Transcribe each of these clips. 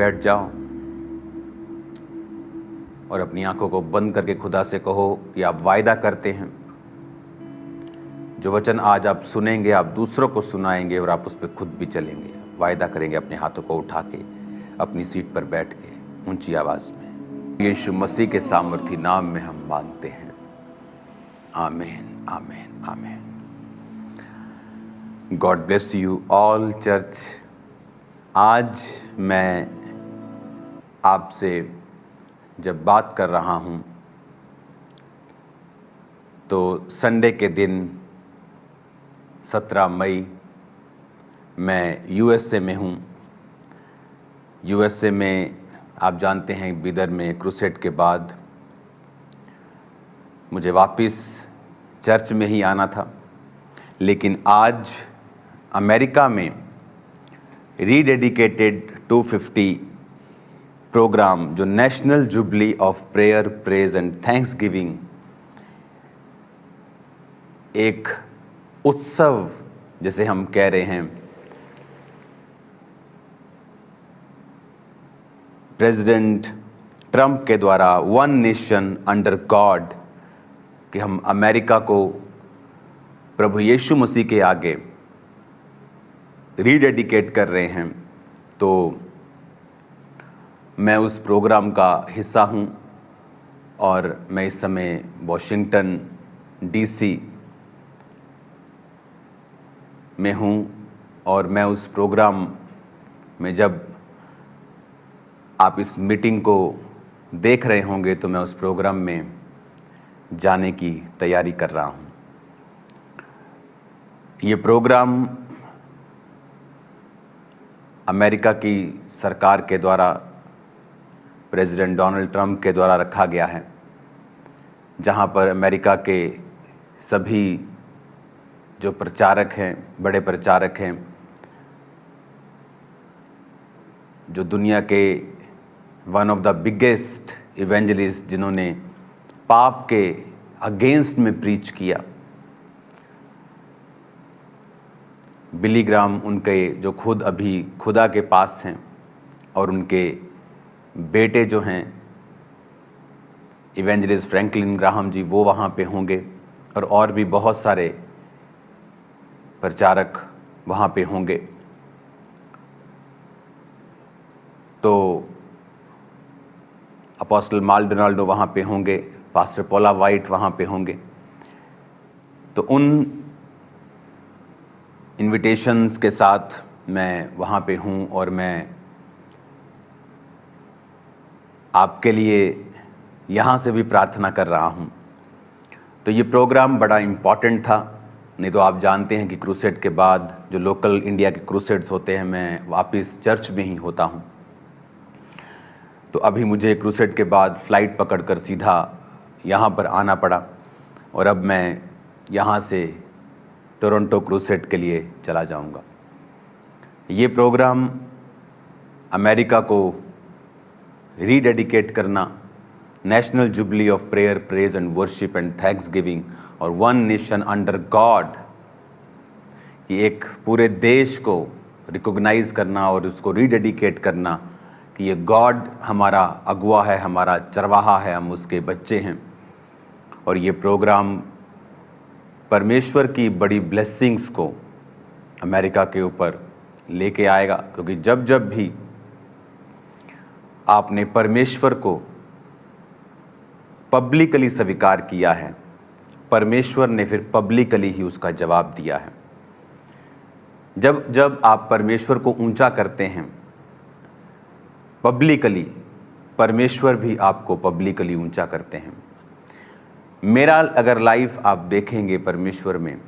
बैठ जाओ और अपनी आंखों को बंद करके खुदा से कहो कि आप वायदा करते हैं, जो वचन आज आप सुनेंगे आप दूसरों को सुनाएंगे और आप उस पर खुद भी चलेंगे। वायदा करेंगे अपने हाथों को उठा के अपनी सीट पर बैठ के ऊंची आवाज में। यीशु मसीह के सामर्थी नाम में हम मांगते हैं, आमीन, आमीन, आमीन। God bless you all church. आज मैं आपसे जब बात कर रहा हूँ तो संडे के दिन 17 मई मैं यूएसए में हूँ। यूएसए में आप जानते हैं बिदर में क्रूसेड के बाद मुझे वापस चर्च में ही आना था, लेकिन आज अमेरिका में रीडेडिकेटेड 250 प्रोग्राम जो national jubilee of prayer, praise and Thanksgiving, एक उत्सव जिसे हम कह रहे हैं, प्रेसिडेंट ट्रंप के द्वारा वन नेशन अंडर गॉड, कि हम अमेरिका को प्रभु यीशु मसीह के आगे रीडेडिकेट कर रहे हैं। तो मैं उस प्रोग्राम का हिस्सा हूं और मैं इस समय वॉशिंगटन डीसी में हूं और मैं उस प्रोग्राम में, जब आप इस मीटिंग को देख रहे होंगे तो मैं उस प्रोग्राम में जाने की तैयारी कर रहा हूं। ये प्रोग्राम अमेरिका की सरकार के द्वारा, प्रेसिडेंट डोनाल्ड ट्रंप के द्वारा रखा गया है, जहां पर अमेरिका के सभी जो प्रचारक हैं, बड़े प्रचारक हैं, जो दुनिया के one of the biggest evangelist, जिन्होंने पाप के अगेंस्ट में प्रीच किया, बिली ग्राम, उनके जो खुद अभी खुदा के पास हैं, और उनके बेटे जो हैं इवेंजलिस्ट फ्रैंकलिन ग्राहम जी, वो वहाँ पे होंगे, और भी बहुत सारे प्रचारक वहाँ पे होंगे। तो अपोस्टल माल्डोनाल्डो वहाँ पे होंगे, पास्टर पॉला वाइट वहाँ पे होंगे। तो उन इनविटेशंस के साथ मैं वहाँ पे हूँ और मैं आपके लिए यहाँ से भी प्रार्थना कर रहा हूँ। तो ये प्रोग्राम बड़ा इम्पॉर्टेंट था, नहीं तो आप जानते हैं कि क्रूसेड के बाद जो लोकल इंडिया के क्रूसेड्स होते हैं, मैं वापस चर्च में ही होता हूँ। तो अभी मुझे क्रूसेड के बाद फ़्लाइट पकड़कर सीधा यहाँ पर आना पड़ा और अब मैं यहाँ से टोरंटो क्रूसेड के लिए चला जाऊँगा। ये प्रोग्राम अमेरिका को रीडेडिकेट करना, national jubilee of prayer, praise and worship and Thanksgiving और वन नेशन अंडर गॉड, कि एक पूरे देश को रिकॉग्नाइज करना और उसको रीडेडिकेट करना कि ये गॉड हमारा अगुआ है, हमारा चरवाहा है, हम उसके बच्चे हैं। और ये प्रोग्राम परमेश्वर की बड़ी ब्लेसिंग्स को अमेरिका के ऊपर लेके आएगा, क्योंकि जब जब भी आपने परमेश्वर को पब्लिकली स्वीकार किया है, परमेश्वर ने फिर पब्लिकली ही उसका जवाब दिया है। जब जब आप परमेश्वर को ऊंचा करते हैं पब्लिकली, परमेश्वर भी आपको पब्लिकली ऊंचा करते हैं। मेरा अगर लाइफ आप देखेंगे परमेश्वर में,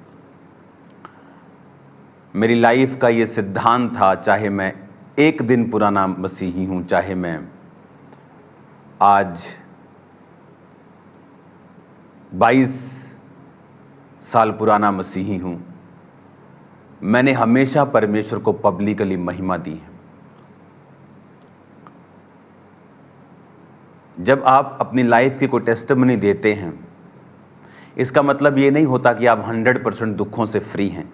मेरी लाइफ का ये सिद्धांत था, चाहे मैं एक दिन पुराना मसीही हूं, चाहे मैं आज 22 साल पुराना मसीही हूं, मैंने हमेशा परमेश्वर को पब्लिकली महिमा दी है। जब आप अपनी लाइफ की कोई टेस्टिमनी देते हैं, इसका मतलब ये नहीं होता कि आप 100% दुखों से फ्री हैं।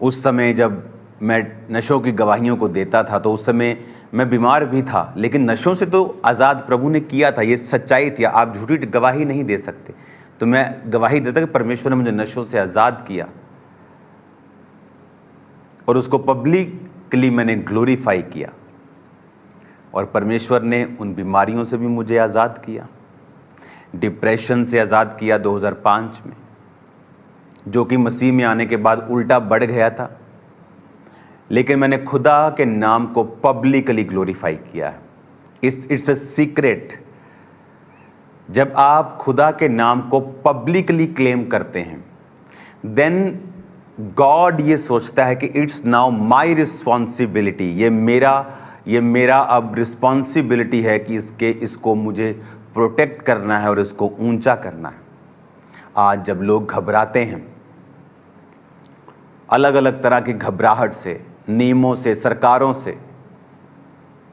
उस समय जब मैं नशों की गवाहियों को देता था, तो उस समय मैं बीमार भी था, लेकिन नशों से तो आज़ाद प्रभु ने किया था, ये सच्चाई थी। आप झूठी गवाही नहीं दे सकते। तो मैं गवाही देता कि परमेश्वर ने मुझे नशों से आज़ाद किया और उसको पब्लिकली मैंने ग्लोरीफाई किया, और परमेश्वर ने उन बीमारियों से भी मुझे आज़ाद किया। डिप्रेशन से आज़ाद किया 2005 में, जो कि मसीह में आने के बाद उल्टा बढ़ गया था, लेकिन मैंने खुदा के नाम को पब्लिकली ग्लोरीफाई किया है। It's a secret. जब आप खुदा के नाम को पब्लिकली क्लेम करते हैं, देन गॉड ये सोचता है कि इट्स नाउ माय रिस्पॉन्सिबिलिटी, ये मेरा अब रिस्पॉन्सिबिलिटी है कि इसको मुझे प्रोटेक्ट करना है और इसको ऊंचा करना है। आज जब लोग घबराते हैं अलग अलग तरह की घबराहट से, नियमों से, सरकारों से,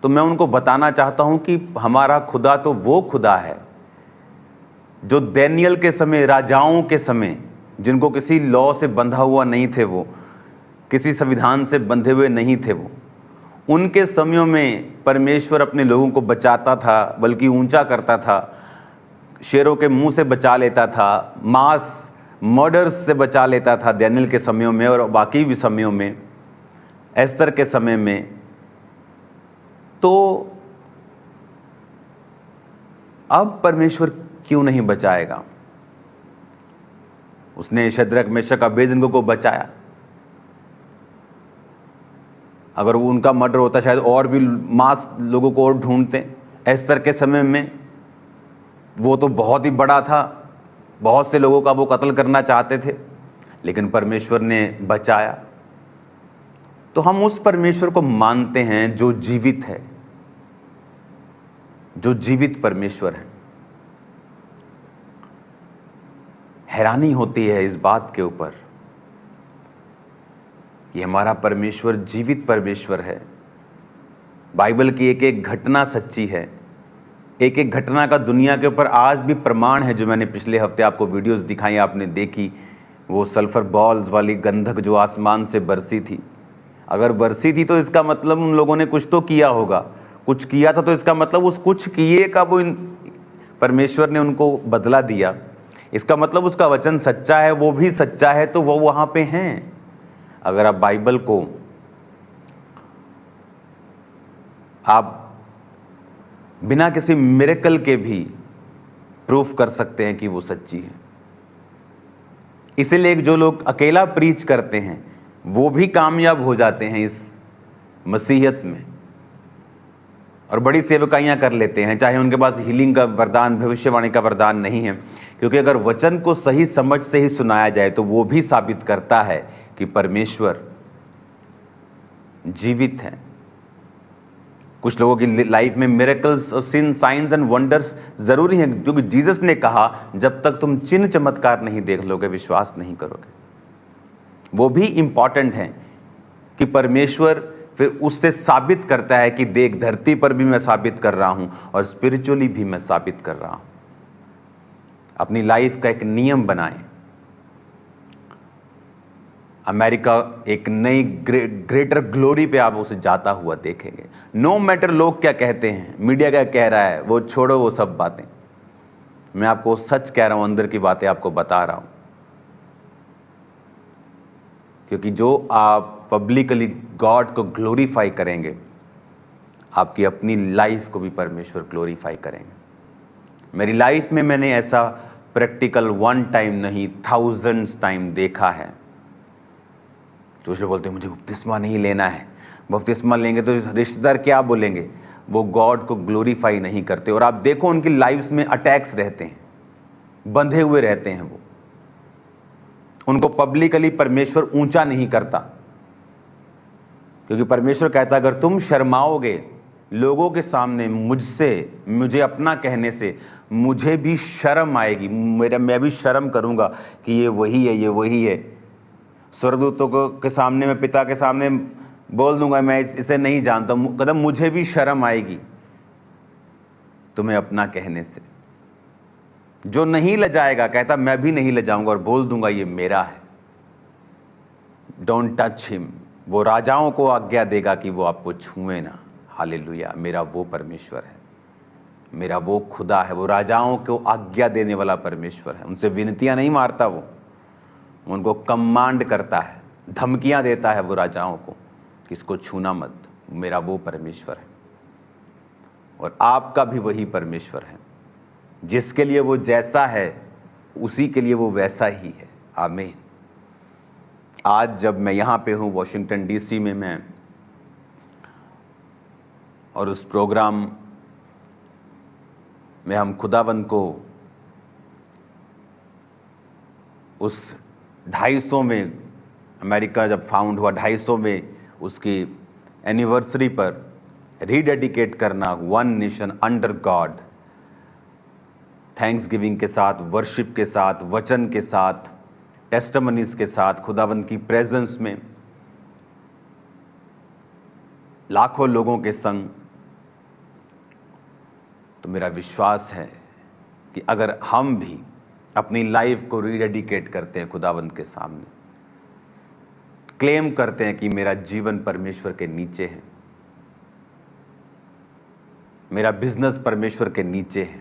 तो मैं उनको बताना चाहता हूं कि हमारा खुदा तो वो खुदा है जो दानियल के समय, राजाओं के समय, जिनको किसी लॉ से बंधा हुआ नहीं थे, वो किसी संविधान से बंधे हुए नहीं थे, वो उनके समयों में परमेश्वर अपने लोगों को बचाता था, बल्कि ऊंचा करता था, शेरों के मुंह से बचा लेता था, मास मर्डर्स से बचा लेता था दानियल के समयों में और बाकी भी समयों में, एस्तर के समय में। तो अब परमेश्वर क्यों नहीं बचाएगा? उसने शद्रक, मेशक, अबेदनगो को बचाया। अगर वो उनका मर्डर होता शायद और भी मास लोगों को और ढूंढते। एस्तर के समय में वो तो बहुत ही बड़ा था, बहुत से लोगों का वो कत्ल करना चाहते थे, लेकिन परमेश्वर ने बचाया। तो हम उस परमेश्वर को मानते हैं जो जीवित है, जो जीवित परमेश्वर है। हैरानी होती है इस बात के ऊपर कि हमारा परमेश्वर जीवित परमेश्वर है। बाइबल की एक एक घटना सच्ची है। एक एक घटना का दुनिया के ऊपर आज भी प्रमाण है। जो मैंने पिछले हफ्ते आपको वीडियोस दिखाई, आपने देखी, वो सल्फर बॉल्स वाली गंधक जो आसमान से बरसी थी। अगर बरसी थी तो इसका मतलब उन लोगों ने कुछ तो किया होगा, कुछ किया था, तो इसका मतलब उस कुछ किए का वो परमेश्वर ने उनको बदला दिया। इसका मतलब उसका वचन सच्चा है, वो भी सच्चा है, तो वो वहां पे हैं। अगर आप बाइबल को आप बिना किसी मिरेकल के भी प्रूफ कर सकते हैं कि वो सच्ची है। इसीलिए जो लोग अकेला प्रीच करते हैं वो भी कामयाब हो जाते हैं इस मसीहत में, और बड़ी सेवकाइयां कर लेते हैं, चाहे उनके पास हीलिंग का वरदान, भविष्यवाणी का वरदान नहीं है। क्योंकि अगर वचन को सही समझ से ही सुनाया जाए तो वो भी साबित करता है कि परमेश्वर जीवित है। कुछ लोगों की लाइफ में मिरेकल्स और साइंस एंड वंडर्स जरूरी हैं, क्योंकि जीसस ने कहा जब तक तुम चिन्ह चमत्कार नहीं देख लोगे विश्वास नहीं करोगे। वो भी इंपॉर्टेंट है कि परमेश्वर फिर उससे साबित करता है कि देख, धरती पर भी मैं साबित कर रहा हूं और स्पिरिचुअली भी मैं साबित कर रहा हूं। अपनी लाइफ का एक नियम बनाएं। अमेरिका एक नई ग्रेटर ग्लोरी पे आप उसे जाता हुआ देखेंगे। नो मैटर लोग क्या कहते हैं, मीडिया क्या कह रहा है, वो छोड़ो वो सब बातें। मैं आपको सच कह रहा हूं, अंदर की बातें आपको बता रहा हूं। क्योंकि जो आप पब्लिकली गॉड को ग्लोरीफाई करेंगे, आपकी अपनी लाइफ को भी परमेश्वर ग्लोरीफाई करेंगे। मेरी लाइफ में मैंने ऐसा प्रैक्टिकल 1 टाइम नहीं, थाउजेंड्स टाइम देखा है। तो लोग बोलते हैं मुझे बपतिस्मा नहीं लेना है, बपतिस्मा लेंगे तो रिश्तेदार क्या बोलेंगे। वो गॉड को ग्लोरीफाई नहीं करते। और आप देखो उनकी लाइफ्स में अटैक्स रहते हैं, बंधे हुए रहते हैं। वो उनको पब्लिकली परमेश्वर ऊंचा नहीं करता, क्योंकि परमेश्वर कहता अगर तुम शर्माओगे लोगों के सामने मुझे अपना कहने से, मुझे भी शर्म आएगी, मैं भी शर्म करूंगा कि ये वही है, ये वही है। स्वर्गदूतों के सामने, मैं पिता के सामने बोल दूंगा मैं इसे नहीं जानता, कहता मुझे भी शर्म आएगी तुम्हें अपना कहने से। जो नहीं लजाएगा कहता मैं भी नहीं लजाऊंगा और बोल दूंगा ये मेरा है। डोंट टच हिम, वो राजाओं को आज्ञा देगा कि वो आपको छुए ना। हालेलुया। मेरा वो परमेश्वर है, मेरा वो खुदा है, वो राजाओं को आज्ञा देने वाला परमेश्वर है। उनसे विनतियां नहीं मारता, वो उनको कमांड करता है, धमकियां देता है वो राजाओं को कि इसको छूना मत। मेरा वो परमेश्वर है और आपका भी वही परमेश्वर है। जिसके लिए वो जैसा है उसी के लिए वो वैसा ही है। आमीन। आज जब मैं यहाँ पे हूँ वॉशिंगटन डीसी में, मैं और उस प्रोग्राम में हम खुदावंद को उस 250 में, अमेरिका जब फाउंड हुआ 250 में, उसकी एनिवर्सरी पर रीडेडिकेट करना, one nation under God, thanks giving के साथ, वर्शिप के साथ, वचन के साथ, टेस्टिमनीज के साथ, खुदावंद की प्रेजेंस में, लाखों लोगों के संग। तो मेरा विश्वास है कि अगर हम भी अपनी लाइफ को रीडेडिकेट करते हैं खुदावंद के सामने, क्लेम करते हैं कि मेरा जीवन परमेश्वर के नीचे है, मेरा बिजनेस परमेश्वर के नीचे है,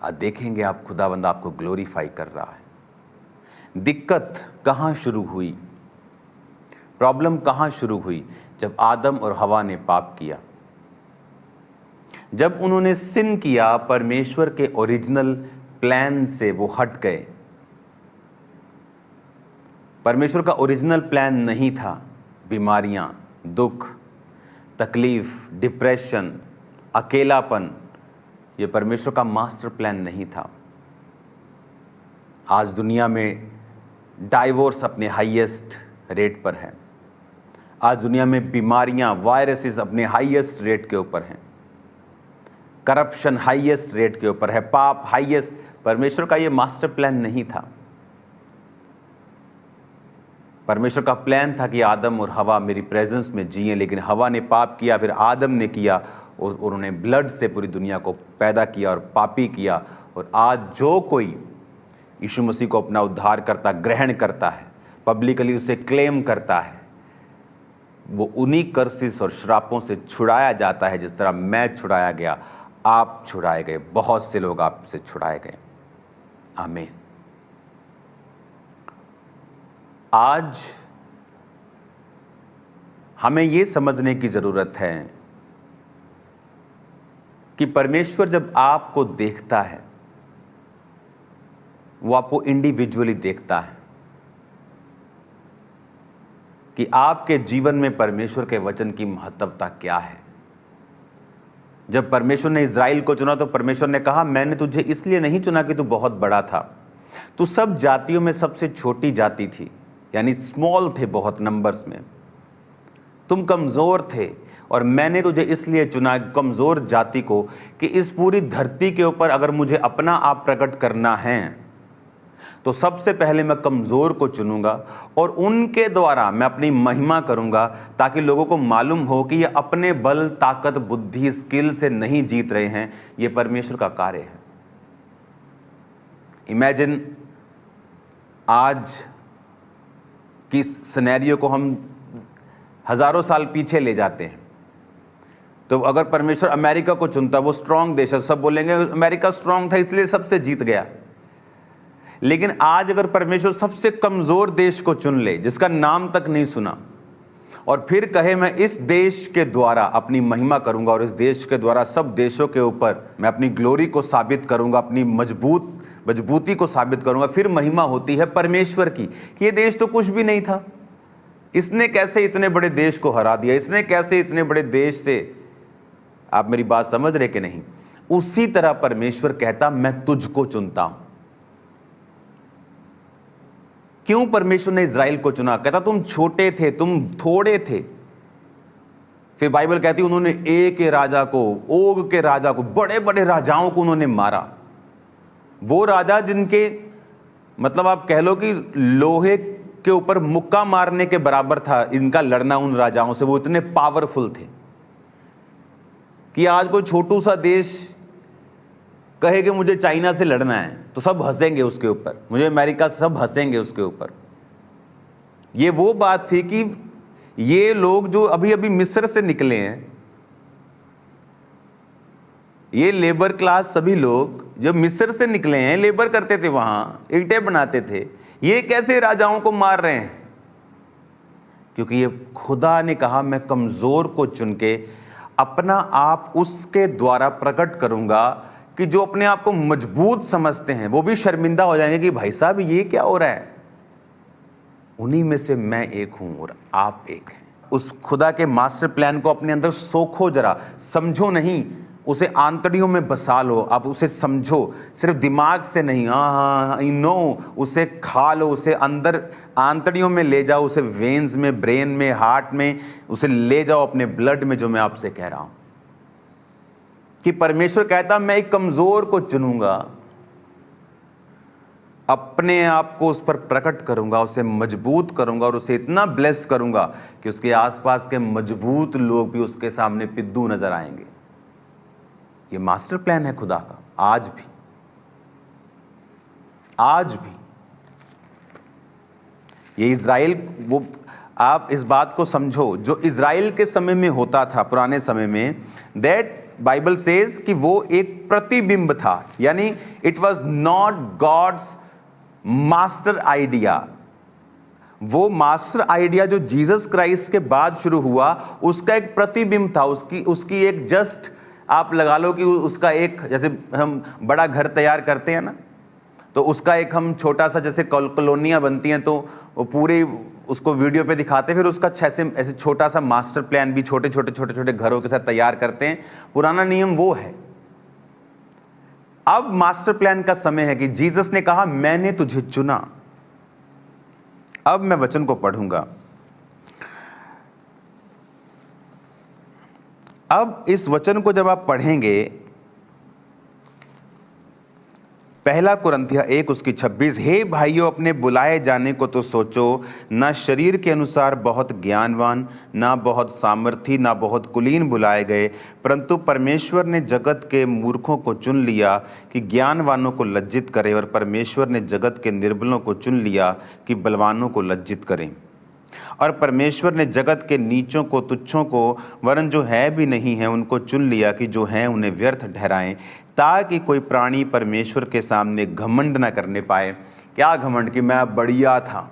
आज देखेंगे आप खुदावंद आपको ग्लोरीफाई कर रहा है। दिक्कत कहां शुरू हुई, प्रॉब्लम कहां शुरू हुई? जब आदम और हवा ने पाप किया, जब उन्होंने सिन किया, परमेश्वर के ओरिजिनल प्लान से वो हट गए। परमेश्वर का ओरिजिनल प्लान नहीं था बीमारियां, दुख, तकलीफ, डिप्रेशन, अकेलापन। ये परमेश्वर का मास्टर प्लान नहीं था। आज दुनिया में डाइवोर्स अपने हाईएस्ट रेट पर है। आज दुनिया में बीमारियां, वायरसेस अपने हाईएस्ट रेट के ऊपर हैं। करप्शन हाईएस्ट रेट के ऊपर है, पाप हाईएस्ट। परमेश्वर का ये मास्टर प्लान नहीं था। परमेश्वर का प्लान था कि आदम और हवा मेरी प्रेजेंस में जिए, लेकिन हवा ने पाप किया, फिर आदम ने किया और उन्होंने ब्लड से पूरी दुनिया को पैदा किया और पापी किया। और आज जो कोई यीशु मसीह को अपना उद्धारकर्ता ग्रहण करता है, पब्लिकली उसे क्लेम करता है, वो उन्हीं कर्सिस और श्रापों से छुड़ाया जाता है। जिस तरह मैं छुड़ाया गया, आप छुड़ाए गए, बहुत से लोग आपसे छुड़ाए गए। आमीन। आज हमें यह समझने की जरूरत है कि परमेश्वर जब आपको देखता है, वो आपको इंडिविजुअली देखता है कि आपके जीवन में परमेश्वर के वचन की महत्वता क्या है। जब परमेश्वर ने इज़राइल को चुना तो परमेश्वर ने कहा, मैंने तुझे इसलिए नहीं चुना कि तू बहुत बड़ा था, तू सब जातियों में सबसे छोटी जाति थी, यानी स्मॉल थे बहुत नंबर्स में, तुम कमजोर थे, और मैंने तुझे इसलिए चुना कमजोर जाति को कि इस पूरी धरती के ऊपर अगर मुझे अपना आप प्रकट करना है तो सबसे पहले मैं कमजोर को चुनूंगा और उनके द्वारा मैं अपनी महिमा करूंगा, ताकि लोगों को मालूम हो कि ये अपने बल, ताकत, बुद्धि, स्किल से नहीं जीत रहे हैं, ये परमेश्वर का कार्य है। इमेजिन आज की सिनेरियो को हम हजारों साल पीछे ले जाते हैं, तो अगर परमेश्वर अमेरिका को चुनता, वो स्ट्रांग देश है, सब बोलेंगे अमेरिका स्ट्रांग था इसलिए सबसे जीत गया। लेकिन आज अगर परमेश्वर सबसे कमजोर देश को चुन ले, जिसका नाम तक नहीं सुना, और फिर कहे मैं इस देश के द्वारा अपनी महिमा करूंगा और इस देश के द्वारा सब देशों के ऊपर मैं अपनी ग्लोरी को साबित करूंगा, अपनी मजबूती को साबित करूंगा, फिर महिमा होती है परमेश्वर की कि ये देश तो कुछ भी नहीं था, इसने कैसे इतने बड़े देश को हरा दिया, इसने कैसे इतने बड़े देश से। आप मेरी बात समझ रहे कि नहीं? उसी तरह परमेश्वर कहता, मैं तुझको चुनता हूं। क्यों परमेश्वर ने इज़राइल को चुना? कहता तुम छोटे थे, तुम थोड़े थे। फिर बाइबल कहती उन्होंने एक राजा को, ओग के राजा को, बड़े बड़े राजाओं को उन्होंने मारा। वो राजा जिनके मतलब आप कह लो कि लोहे के ऊपर मुक्का मारने के बराबर था इनका लड़ना उन राजाओं से। वो इतने पावरफुल थे कि आज कोई छोटू सा देश कहे कि मुझे चाइना से लड़ना है तो सब हंसेंगे उसके ऊपर, मुझे अमेरिका से सब हंसेंगे उसके ऊपर। ये वो बात थी कि ये लोग जो अभी अभी मिस्र से निकले हैं, ये लेबर क्लास सभी लोग जो मिस्र से निकले हैं, लेबर करते थे, वहां ईंटें बनाते थे, ये कैसे राजाओं को मार रहे हैं? क्योंकि ये खुदा ने कहा मैं कमजोर को चुन के अपना आप उसके द्वारा प्रकट करूंगा कि जो अपने आप को मजबूत समझते हैं वो भी शर्मिंदा हो जाएंगे कि भाई साहब ये क्या हो रहा है। उन्हीं में से मैं एक हूं और आप एक हैं। उस खुदा के मास्टर प्लान को अपने अंदर सोखो, जरा समझो नहीं, उसे आंतड़ियों में बसा लो। आप उसे समझो, सिर्फ दिमाग से नहीं, हाँ नो, उसे खा लो, उसे अंदर आंतड़ियों में ले जाओ, उसे वेन्स में, ब्रेन में, हार्ट में, उसे ले जाओ अपने ब्लड में। जो मैं आपसे कह रहा हूं कि परमेश्वर कहता मैं एक कमजोर को चुनूंगा, अपने आप को उस पर प्रकट करूंगा, उसे मजबूत करूंगा और उसे इतना ब्लेस करूंगा कि उसके आसपास के मजबूत लोग भी उसके सामने पिद्दू नजर आएंगे। ये मास्टर प्लान है खुदा का। आज भी ये इज़राइल, वो आप इस बात को समझो, जो इज़राइल के समय में होता था, पुराने समय में, दैट बाइबल सेज कि वो एक प्रतिबिंब था, यानी it was not god's master idea. वो मास्टर आइडिया जो जीसस क्राइस्ट के बाद शुरू हुआ, उसका एक प्रतिबिंब था, उसकी एक जस्ट आप लगा लो कि उसका एक, जैसे हम बड़ा घर तैयार करते हैं ना, तो उसका एक हम छोटा सा, जैसे कॉलोनियां बनती हैं तो वो पूरी उसको वीडियो पे दिखाते हैं, फिर उसका ऐसे छोटा सा मास्टर प्लान भी छोटे छोटे घरों के साथ तैयार करते हैं। पुराना नियम वो है। अब मास्टर प्लान का समय है कि जीसस ने कहा मैंने तुझे चुना। अब मैं वचन को पढ़ूंगा। अब इस वचन को जब आप पढ़ेंगे, पहला कुरिन्थिया 1 उसकी 26, हे भाइयों अपने बुलाए जाने को तो सोचो, ना शरीर के अनुसार बहुत ज्ञानवान, ना बहुत सामर्थी, ना बहुत कुलीन बुलाए गए, परंतु परमेश्वर ने जगत के मूर्खों को चुन लिया कि ज्ञानवानों को लज्जित करे, और परमेश्वर ने जगत के निर्बलों को चुन लिया कि बलवानों को लज्जित करें। और परमेश्वर ने जगत के नीचों को, तुच्छों को, वरन जो है भी नहीं है उनको चुन लिया कि जो हैं उन्हें व्यर्थ ठहराएं, ताकि कोई प्राणी परमेश्वर के सामने घमंड न करने पाए। क्या घमंड? कि मैं बढ़िया था।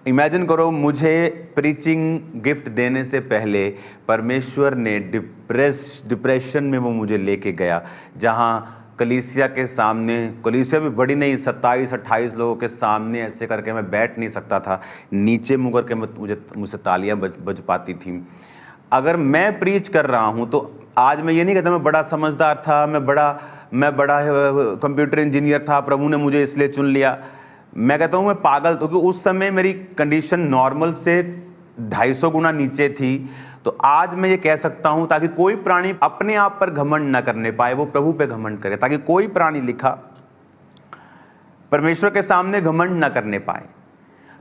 इमेजिन करो, मुझे प्रीचिंग गिफ्ट देने से पहले परमेश्वर ने डिप्रेशन में वो मुझे लेके गया, जहाँ कलीसिया के सामने, कलीसिया भी बड़ी नहीं, 27-28 लोगों के सामने ऐसे करके मैं बैठ नहीं सकता था, नीचे मुँह करके मुझसे तालियां बज पाती थी। अगर मैं प्रीच कर रहा हूं तो आज मैं ये नहीं कहता मैं बड़ा समझदार था, मैं बड़ा कंप्यूटर इंजीनियर था, प्रभु ने मुझे इसलिए चुन लिया। मैं कहता हूं मैं पागल, क्योंकि उस समय मेरी कंडीशन नॉर्मल से 250 गुना नीचे थी। तो आज मैं ये कह सकता हूं, ताकि कोई प्राणी अपने आप पर घमंड न करने पाए, वो प्रभु पे घमंड करे, ताकि कोई प्राणी, लिखा, परमेश्वर के सामने घमंड न करने पाए।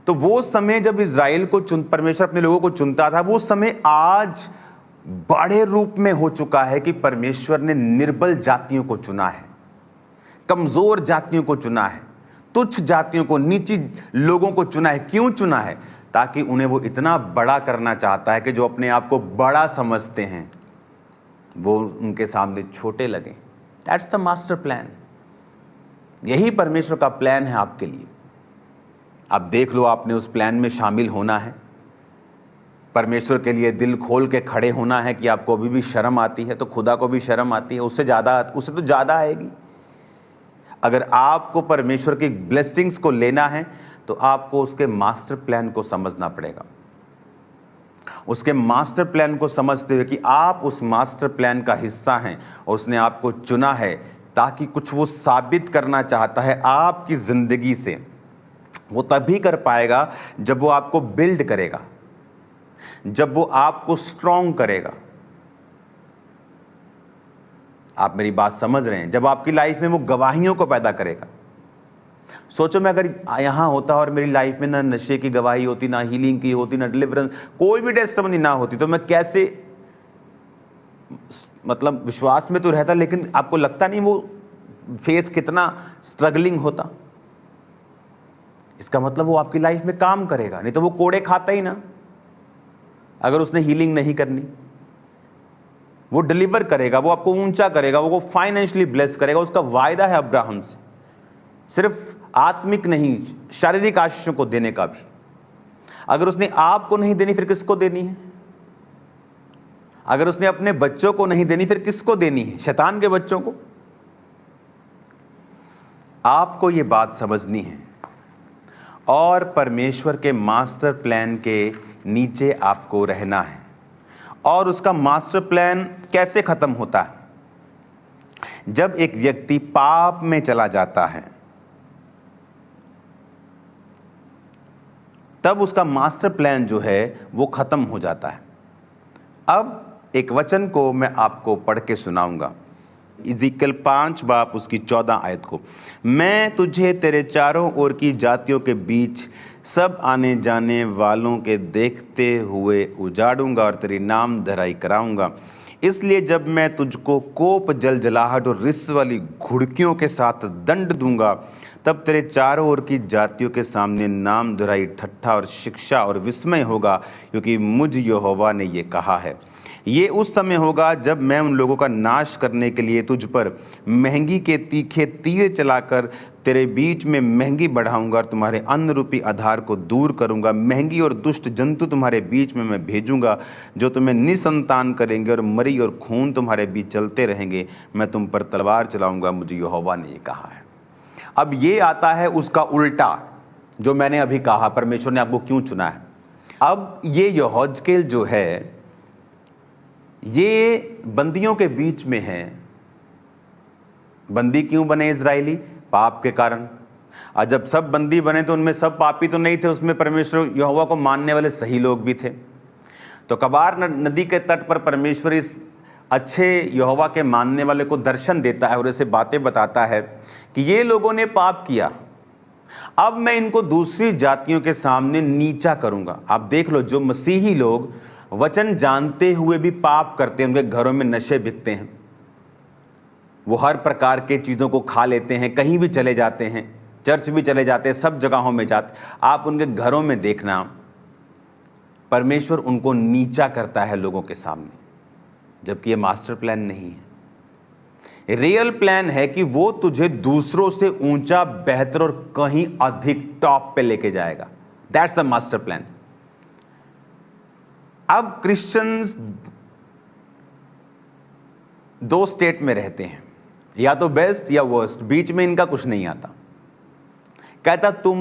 तो वो समय जब इज़राइल को परमेश्वर अपने लोगों को चुनता था, वो समय आज बड़े रूप में हो चुका है कि परमेश्वर ने निर्बल जातियों को चुना है, कमजोर जातियों को चुना है, तुच्छ जातियों को, नीची लोगों को चुना है। क्यों चुना है? ताकि उन्हें वो इतना बड़ा करना चाहता है कि जो अपने आप को बड़ा समझते हैं वो उनके सामने छोटे लगे। That's the master plan. यही परमेश्वर का प्लान है आपके लिए। आप देख लो, आपने उस प्लान में शामिल होना है, परमेश्वर के लिए दिल खोल के खड़े होना है। कि आपको अभी भी शर्म आती है तो खुदा को भी शर्म आती है, उससे तो ज़्यादा आएगी। अगर आपको परमेश्वर की ब्लेसिंग्स को लेना है तो आपको उसके मास्टर प्लान को समझना पड़ेगा। उसके मास्टर प्लान को समझते हुए कि आप उस मास्टर प्लान का हिस्सा हैं और उसने आपको चुना है ताकि कुछ वो साबित करना चाहता है आपकी ज़िंदगी से। वो तभी कर पाएगा जब वो आपको बिल्ड करेगा, जब वो आपको स्ट्रॉन्ग करेगा। आप मेरी बात समझ रहे हैं? जब आपकी लाइफ में वो गवाहियों को पैदा करेगा। सोचो, मैं अगर यहां होता और मेरी लाइफ में ना नशे की गवाही होती, ना हीलिंग की होती, ना डिलीवरेंस, कोई भी टेस्टिमनी ना होती, तो मैं कैसे, मतलब विश्वास में तो रहता, लेकिन आपको लगता नहीं वो फेथ कितना स्ट्रगलिंग होता? इसका मतलब वो आपकी लाइफ में काम करेगा, नहीं तो वो कोड़े खाता ही ना। अगर उसने हीलिंग नहीं करनी, वो डिलीवर करेगा, वो आपको ऊंचा करेगा, वो फाइनेंशियली ब्लेस करेगा। उसका वायदा है अब्राहम से, सिर्फ आत्मिक नहीं, शारीरिक आशीषों को देने का भी। अगर उसने आपको नहीं देनी फिर किसको देनी है? अगर उसने अपने बच्चों को नहीं देनी फिर किसको देनी है? शैतान के बच्चों को। आपको यह बात समझनी है और परमेश्वर के मास्टर प्लान के नीचे आपको रहना है। और उसका मास्टर प्लान कैसे खत्म होता है? जब एक व्यक्ति पाप में चला जाता है, तब उसका मास्टर प्लान जो है वो खत्म हो जाता है। अब एक वचन को मैं आपको पढ़ के सुनाऊंगा, इज़िकियल 5 बाब उसकी 14 आयत को। मैं तुझे तेरे चारों ओर की जातियों के बीच सब आने जाने वालों के देखते हुए उजाड़ूंगा और तेरी नाम धराई कराऊंगा। इसलिए जब मैं तुझको कोप, जलजलाहट और रिस वाली घुड़कियों के साथ दंड दूंगा, तब तेरे चारों ओर की जातियों के सामने नाम धराई, ठट्ठा और शिक्षा और विस्मय होगा, क्योंकि मुझ यहोवा ने ये कहा है। ये उस समय होगा जब मैं उन लोगों का नाश करने के लिए तुझ पर महंगी के तीखे तीर चलाकर तेरे बीच में महंगी बढ़ाऊंगा और तुम्हारे अन्न रूपी आधार को दूर करूंगा। महंगी और दुष्ट जंतु तुम्हारे बीच में मैं भेजूंगा, जो तुम्हें निसंतान करेंगे, और मरी और खून तुम्हारे बीच चलते रहेंगे। मैं तुम पर तलवार चलाऊंगा, मुझे यहोवा ने ये कहा है। अब ये आता है उसका उल्टा, जो मैंने अभी कहा परमेश्वर ने आपको क्यों चुना है। अब ये यहोजकेल जो है ये बंदियों के बीच में है। बंदी क्यों बने इजरायली? पाप के कारण। और जब सब बंदी बने तो उनमें सब पापी तो नहीं थे, उसमें परमेश्वर यहोवा को मानने वाले सही लोग भी थे। तो कबार नदी के तट पर परमेश्वर इस अच्छे यहोवा के मानने वाले को दर्शन देता है और ऐसे बातें बताता है कि ये लोगों ने पाप किया, अब मैं इनको दूसरी जातियों के सामने नीचा करूंगा। आप देख लो, जो मसीही लोग वचन जानते हुए भी पाप करते हैं, उनके घरों में नशे बिकते हैं, वो हर प्रकार के चीज़ों को खा लेते हैं, कहीं भी चले जाते हैं, चर्च भी चले जाते हैं, सब जगहों में जाते। आप उनके घरों में देखना, परमेश्वर उनको नीचा करता है लोगों के सामने, जबकि ये मास्टर प्लान नहीं है। रियल प्लान है कि वो तुझे दूसरों से ऊंचा, बेहतर और कहीं अधिक टॉप पे लेके जाएगा। That's the master plan. अब क्रिश्चियंस दो स्टेट में रहते हैं, या तो बेस्ट या वर्स्ट, बीच में इनका कुछ नहीं आता। कहता तुम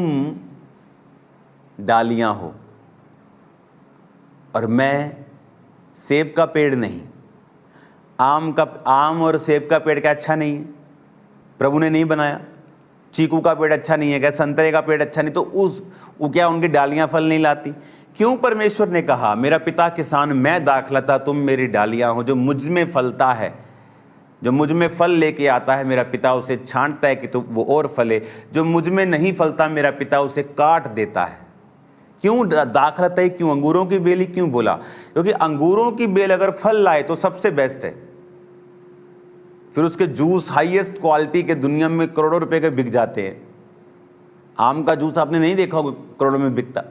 डालियां हो और मैं सेब का पेड़ नहीं। आम और सेब का पेड़ क्या अच्छा नहीं है? प्रभु ने नहीं बनाया। चीकू का पेड़ अच्छा नहीं है क्या? संतरे का पेड़ अच्छा नहीं, तो वो क्या उनकी डालियां फल नहीं लाती? क्यों? परमेश्वर ने कहा मेरा पिता किसान, मैं दाखलता, तुम मेरी डालियां हो। जो मुझ में फलता है, जो मुझ में फल लेके आता है, मेरा पिता उसे छांटता है कि तो वो और फले। जो मुझ में नहीं फलता, मेरा पिता उसे काट देता है। क्यों दाखलता है? क्यों? अंगूरों की बेल ही क्यों बोला? क्योंकि अंगूरों की बेल अगर फल लाए तो सबसे बेस्ट है। फिर उसके जूस हाईएस्ट क्वालिटी के दुनिया में करोड़ों रुपए के बिक जाते हैं। आम का जूस आपने नहीं देखा होगा करोड़ों में बिकता।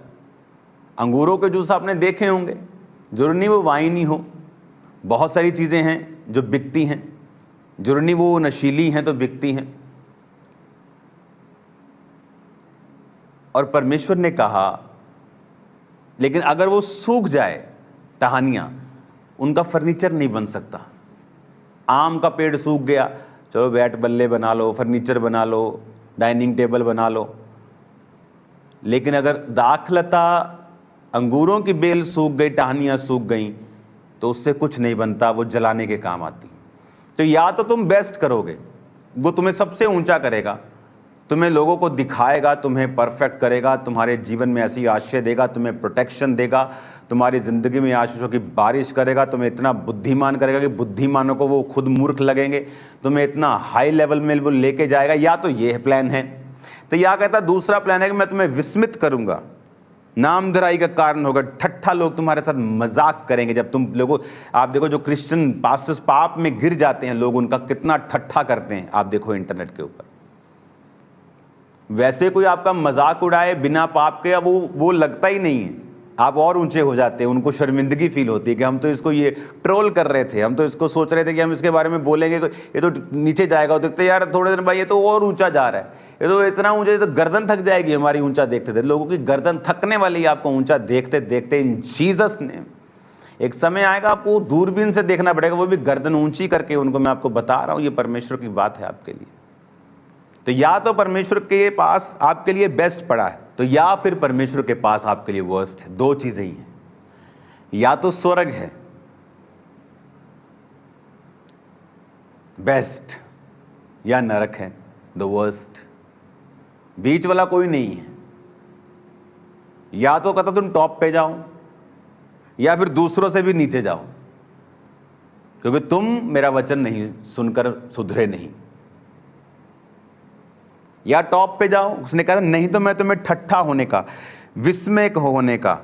अंगूरों के जूस आपने देखे होंगे, जरूरी नहीं वो वाइन ही हो, बहुत सारी चीज़ें हैं जो बिकती हैं, जरूरी नहीं वो नशीली हैं तो बिकती हैं। और परमेश्वर ने कहा लेकिन अगर वो सूख जाए, टहनियाँ, उनका फर्नीचर नहीं बन सकता। आम का पेड़ सूख गया, चलो बैट बल्ले बना लो, फर्नीचर बना लो, डाइनिंग टेबल बना लो। लेकिन अगर दाखलता, अंगूरों की बेल सूख गई, टहनियाँ सूख गई, तो उससे कुछ नहीं बनता, वो जलाने के काम आती। तो या तो तुम बेस्ट करोगे, वो तुम्हें सबसे ऊंचा करेगा, तुम्हें लोगों को दिखाएगा, तुम्हें परफेक्ट करेगा, तुम्हारे जीवन में ऐसी आशीष देगा, तुम्हें प्रोटेक्शन देगा, तुम्हारी ज़िंदगी में आशीषों की बारिश करेगा, तुम्हें इतना बुद्धिमान करेगा कि बुद्धिमानों को वो खुद मूर्ख लगेंगे, तुम्हें इतना हाई लेवल में वो लेके जाएगा। या तो ये प्लान है। तो या कहता दूसरा प्लान है कि मैं तुम्हें विस्मित करूंगा, नामधराई का कारण होगा, ठट्ठा लोग तुम्हारे साथ मजाक करेंगे। जब तुम लोगों, आप देखो जो क्रिश्चियन पास्टर्स पाप में गिर जाते हैं लोग, उनका कितना ठट्ठा करते हैं, आप देखो इंटरनेट के ऊपर। वैसे कोई आपका मजाक उड़ाए बिना पाप के, अब वो लगता ही नहीं है, आप और ऊंचे हो जाते हैं, उनको शर्मिंदगी फील होती है कि हम तो इसको ये ट्रोल कर रहे थे, हम तो इसको सोच रहे थे कि हम इसके बारे में बोलेंगे ये तो नीचे जाएगा, देखते यार थोड़े दिन बाद ये तो और ऊंचा जा रहा है, ये तो इतना ऊंचा, तो गर्दन थक जाएगी हमारी ऊंचा देखते थे। लोगों की गर्दन थकने वाली आपको ऊंचा देखते देखते इन जीसस ने। एक समय आएगा आपको दूरबीन से देखना पड़ेगा, वो भी गर्दन ऊंची करके उनको। मैं आपको बता रहा हूं, ये परमेश्वर की बात है आपके लिए। तो या तो परमेश्वर के पास आपके लिए बेस्ट पड़ा है, तो या फिर परमेश्वर के पास आपके लिए वर्स्ट है। दो चीजें ही हैं, या तो स्वर्ग है बेस्ट, या नरक है द वर्स्ट। बीच वाला कोई नहीं है। या तो कहता तुम टॉप पे जाओ, या फिर दूसरों से भी नीचे जाओ, क्योंकि तुम मेरा वचन नहीं सुनकर सुधरे नहीं। या टॉप पे जाओ, उसने कहा नहीं तो मैं तुम्हें ठट्ठा होने का, विस्मय होने का,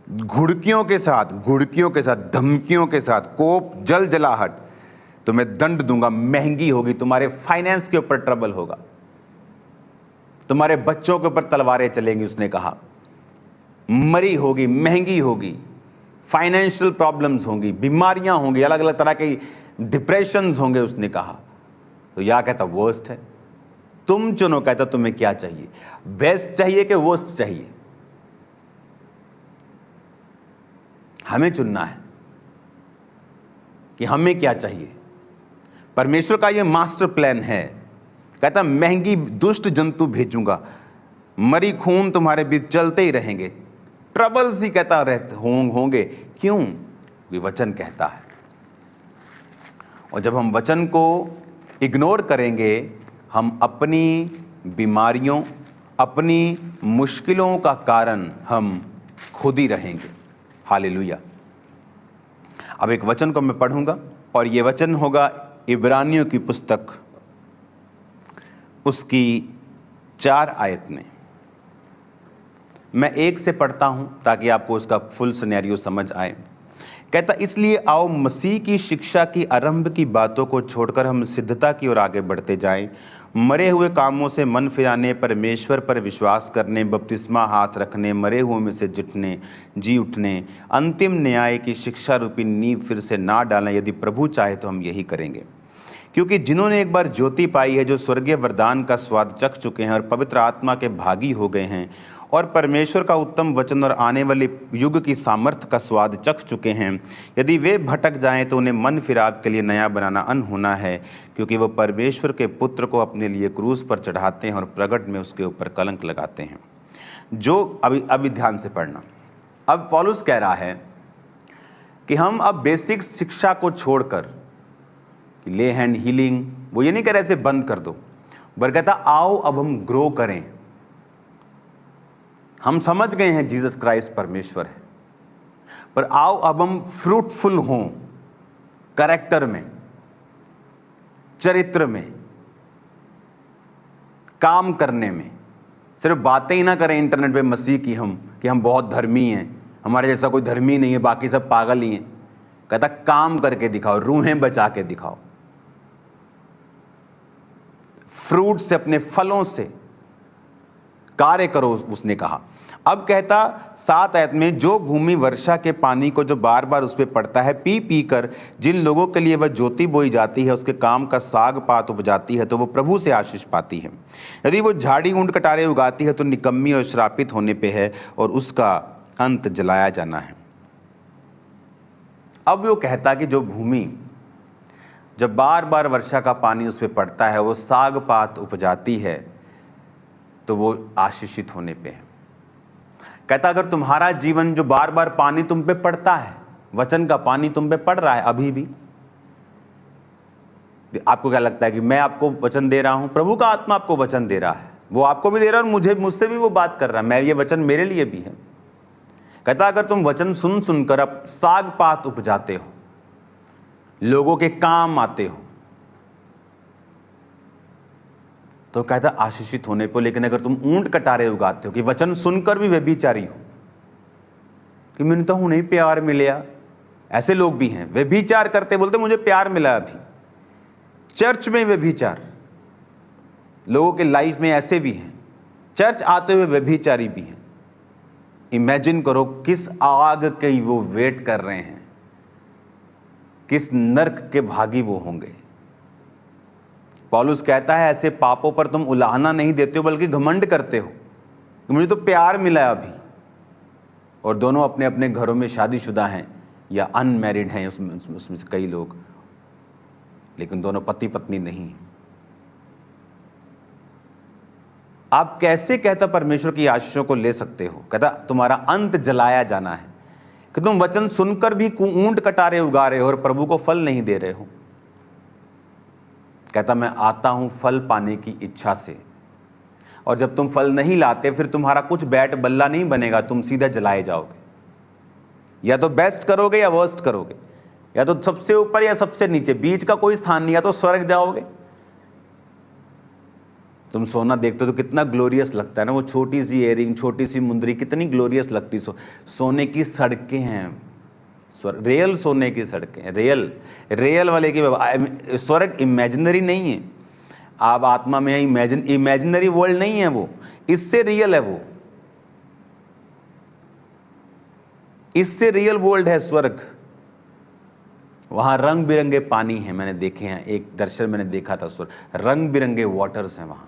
घुड़कियों के साथ, धमकियों के साथ, कोप, जलाहट, तुम्हें दंड दूंगा, महंगी होगी, तुम्हारे फाइनेंस के ऊपर ट्रबल होगा, तुम्हारे बच्चों के ऊपर तलवारें चलेंगी। उसने कहा मरी होगी, महंगी होगी, फाइनेंशियल प्रॉब्लम्स होंगी, बीमारियां होंगी, अलग अलग तरह के डिप्रेशंस होंगे। उसने कहा तो या कहता वर्स्ट है, तुम चुनो। कहता तुम्हें क्या चाहिए, बेस्ट चाहिए कि वर्स्ट चाहिए? हमें चुनना है कि हमें क्या चाहिए। परमेश्वर का यह मास्टर प्लान है। कहता महंगी दुष्ट जंतु भेजूंगा, मरी खून तुम्हारे बीच चलते ही रहेंगे, ट्रबल्स ही कहता रहते होंगे। क्यों? ये वचन कहता है। और जब हम वचन को इग्नोर करेंगे, हम अपनी बीमारियों, अपनी मुश्किलों का कारण हम खुद ही रहेंगे। हालेलुया। अब एक वचन को मैं पढ़ूंगा, और यह वचन होगा इब्रानियों की पुस्तक, उसकी 4 आयत में। मैं 1 से पढ़ता हूं ताकि आपको उसका फुल सिनेरियो समझ आए। कहता इसलिए आओ मसीह की शिक्षा की आरंभ की बातों को छोड़कर हम सिद्धता की ओर आगे बढ़ते जाएं, मरे हुए कामों से मन फिराने, परमेश्वर पर विश्वास करने, बपतिस्मा हाथ रखने, मरे हुओं में से जी उठने, अंतिम न्याय की शिक्षा रूपी नींव फिर से ना डालें। यदि प्रभु चाहे तो हम यही करेंगे, क्योंकि जिन्होंने एक बार ज्योति पाई है, जो स्वर्गीय वरदान का स्वाद चख चुके हैं और पवित्र आत्मा के भागी हो गए हैं, और परमेश्वर का उत्तम वचन और आने वाले युग की सामर्थ्य का स्वाद चख चुके हैं, यदि वे भटक जाएं तो उन्हें मन फिराव के लिए नया बनाना अनहोना है, क्योंकि वो परमेश्वर के पुत्र को अपने लिए क्रूस पर चढ़ाते हैं और प्रगट में उसके ऊपर कलंक लगाते हैं। जो अभी ध्यान से पढ़ना। अब पौलुस कह रहा है कि हम अब बेसिक शिक्षा को छोड़कर, ले हैंड हीलिंग, वो ये नहीं कह रहे ऐसे बंद कर दो, बल्कि कहता आओ अब हम ग्रो करें। हम समझ गए हैं जीसस क्राइस्ट परमेश्वर है, पर आओ अब हम फ्रूटफुल हों, कैरेक्टर में, चरित्र में, काम करने में। सिर्फ बातें ही ना करें इंटरनेट पे मसीह की हम, कि हम बहुत धर्मी हैं, हमारे जैसा कोई धर्मी नहीं है, बाकी सब पागल ही हैं। कहता काम करके दिखाओ, रूहें बचा के दिखाओ, फ्रूट से, अपने फलों से कार्य करो, उसने कहा। अब कहता 7 आयत में, जो भूमि वर्षा के पानी को जो बार बार उस पर पड़ता है पी पी कर, जिन लोगों के लिए वह ज्योति बोई जाती है, उसके काम का साग पात उपजाती है, तो वो प्रभु से आशीष पाती है। यदि वो झाड़ी ऊंट कटारे उगाती है, तो निकम्मी और श्रापित होने पे है, और उसका अंत जलाया जाना है। अब वो कहता कि जो भूमि जब बार बार वर्षा का पानी उस पर पड़ता है, वो साग पात उपजाती है, तो वो आशीषित होने पे है। कहता अगर तुम्हारा जीवन जो बार बार पानी तुम पे पड़ता है, वचन का पानी तुम पे पड़ रहा है अभी भी, आपको क्या लगता है कि मैं आपको वचन दे रहा हूं? प्रभु का आत्मा आपको वचन दे रहा है, वो आपको भी दे रहा है और मुझसे भी वो बात कर रहा है। मैं, ये वचन मेरे लिए भी है। कहता अगर तुम वचन सुन सुनकर अब साग पात उपजाते हो, लोगों के काम आते हो, तो कहता आशीषित होने पर। लेकिन अगर तुम ऊंट कटारे उगाते हो, कि वचन सुनकर भी व्यभिचारी हो, कि मैंने तो नहीं प्यार मिला, ऐसे लोग भी हैं, व्यभिचार करते बोलते मुझे प्यार मिला। अभी चर्च में व्यभिचार, लोगों के लाइफ में ऐसे भी हैं, चर्च आते हुए व्यभिचारी भी हैं। इमेजिन करो किस आग के वो वेट कर रहे हैं, किस नर्क के भागी वो होंगे। पौलुस कहता है ऐसे पापों पर तुम उलाहना नहीं देते हो बल्कि घमंड करते हो कि मुझे तो प्यार मिला है अभी। और दोनों अपने अपने घरों में शादीशुदा हैं या अनमैरिड हैं, उसमें से कई लोग, लेकिन दोनों पति पत्नी नहीं। आप कैसे, कहता, परमेश्वर की आशीषों को ले सकते हो? कहता तुम्हारा अंत जलाया जाना है कि तुम वचन सुनकर भी ऊंट कटारे उगा रहे हो और प्रभु को फल नहीं दे रहे हो। कहता मैं आता हूं फल पाने की इच्छा से, और जब तुम फल नहीं लाते फिर तुम्हारा कुछ बैट बल्ला नहीं बनेगा, तुम सीधा जलाए जाओगे। या तो बेस्ट करोगे या वर्स्ट करोगे, या तो सबसे ऊपर या सबसे नीचे, बीच का कोई स्थान नहीं। या तो स्वर्ग जाओगे। तुम सोना देखते हो तो कितना ग्लोरियस लगता है ना, वो छोटी सी इयरिंग, छोटी सी मुंदरी कितनी ग्लोरियस लगती। सोने की सड़कें हैं, रियल सोने की सड़कें, रियल वाले की। स्वर्ग इमेजिनरी नहीं है, आप आत्मा में इमेजिनरी वर्ल्ड नहीं है वो, इससे रियल है वो, इससे रियल वर्ल्ड है स्वर्ग। वहां रंग बिरंगे पानी है, मैंने देखे हैं, एक दर्शन मैंने देखा था स्वर्ग, रंग बिरंगे वाटर्स हैं वहां।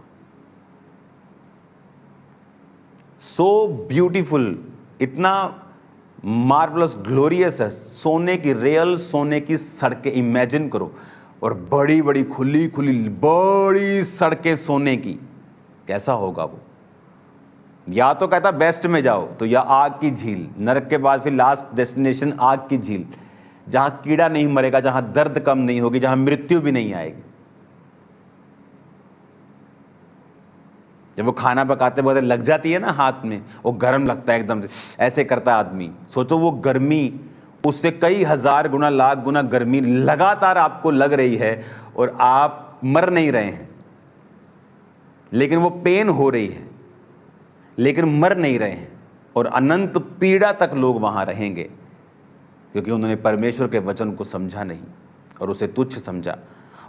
सो ब्यूटीफुल, इतना मार्वलस, ग्लोरियस है। सोने की, रियल सोने की सड़कें इमेजिन करो, और बड़ी बड़ी खुली खुली बड़ी सड़कें सोने की, कैसा होगा वो। या तो कहता बेस्ट में जाओ तो या आग की झील, नरक के बाद फिर लास्ट डेस्टिनेशन आग की झील, जहां कीड़ा नहीं मरेगा, जहां दर्द कम नहीं होगी, जहां मृत्यु भी नहीं आएगी। जब वो खाना पकाते वक्त लग जाती है ना हाथ में, वो गर्म लगता है एकदम से, ऐसे करता है आदमी। सोचो वो गर्मी, उससे कई हजार गुना, लाख गुना गर्मी लगातार आपको लग रही है, और आप मर नहीं रहे हैं, लेकिन वो पेन हो रही है, लेकिन मर नहीं रहे हैं। और अनंत पीड़ा तक लोग वहां रहेंगे, क्योंकि उन्होंने परमेश्वर के वचन को समझा नहीं और उसे तुच्छ समझा,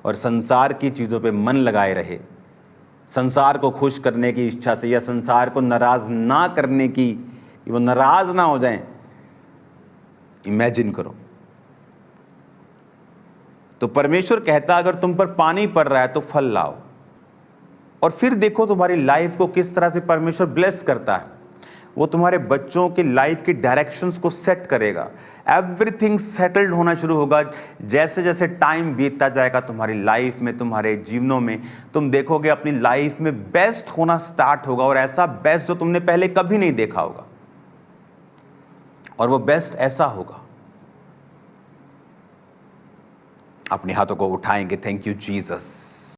और संसार की चीजों पे मन लगाए रहे, संसार को खुश करने की इच्छा से, या संसार को नाराज ना करने की, कि वो नाराज ना हो जाएं। इमेजिन करो। तो परमेश्वर कहता अगर तुम पर पानी पड़ रहा है तो फल लाओ, और फिर देखो तुम्हारी लाइफ को किस तरह से परमेश्वर ब्लेस करता है। वो तुम्हारे बच्चों की लाइफ की डायरेक्शंस को सेट करेगा। एवरीथिंग सेटल्ड होना शुरू होगा। जैसे जैसे टाइम बीतता जाएगा तुम्हारी लाइफ में, तुम्हारे जीवनों में, तुम देखोगे अपनी लाइफ में बेस्ट होना स्टार्ट होगा, और ऐसा बेस्ट जो तुमने पहले कभी नहीं देखा होगा। और वो बेस्ट ऐसा होगा, अपने हाथों को उठाएंगे, थैंक यू जीसस।